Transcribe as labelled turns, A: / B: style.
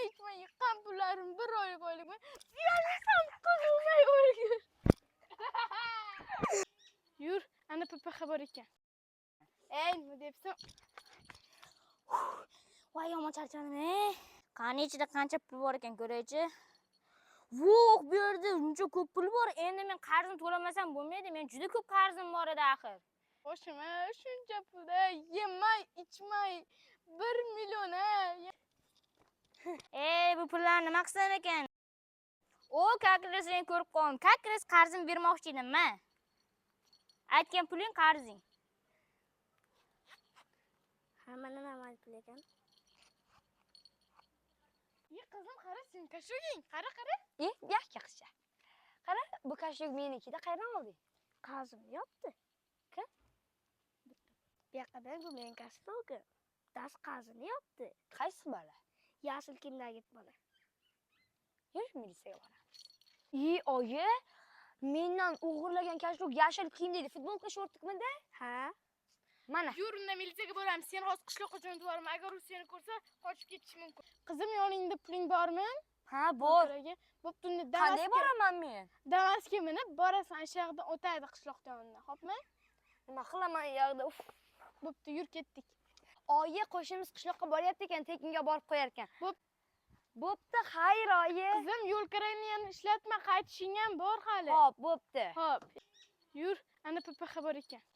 A: ichmay yiqqan pullarim 1 oylik oylikman. Suyansam qilmay o'lgur. Yur, ana PPX bor ekan. Ey, nima debsan?
B: Voy, yomon charchadim. Qani ichida qancha pul bor ekan ko'raychi. Vo'q, bu yerda uncha ko'p pul bor. Endi men qarzimni to'lamasam bo'lmaydi. Men juda ko'p qarzim bor edi axir.
A: Boshima shuncha pulda yemay, ichmay 1 million
B: Bu pullarni nima qilsam ekan? O, kakresini ko'rib qoldim. Kakres qarzim bermoqchi edimmi? Aytgan puling qarzing. Hamma nima amal pul ekan?
A: Qizim, qara sen kashoging. Qara.
B: Yaxshi qizcha. Qara, bu kashog menikida qayerdan olding? Qarzim yopdi. Kim? Bu yoqda bu men kashogim. Das qarzini yopdi. Qaysi bola? Yashil kiyimdagi bola. Yur, militsiyaga boramiz. Oyi, mendan o'g'irlagan kashog yashil kiyimdagi futbolka shortikmida? Ha. Mana.
A: Yur, unda militsiyaga boramiz. Sen hozir qishloqqa jo'natib yuboraman. Agar u seni ko'rsa, qochib ketishi mumkin. Qizim, yoningda puling bormi?
B: Ha, bor.
A: Bo'pti, unda
B: Qanday boraman men?
A: Damasga minib borasan, o'sha yerda o'tadi qishloqda unda. Xo'pmi?
B: Nima qilaman u yerda?
A: Bo'pti, yur ketdik.
B: Oyi, qo'shimiz qishloqqa boryapti ekan, tekinga borib qo'yar ekan. Bo'pti, xayr oyi.
A: Qizim, yo'l kirangni ham ishlatma, qaytishing ham bor hali.
B: Xo'p, bo'pti.
A: Xo'p. Yur, ana PPX bor ekan.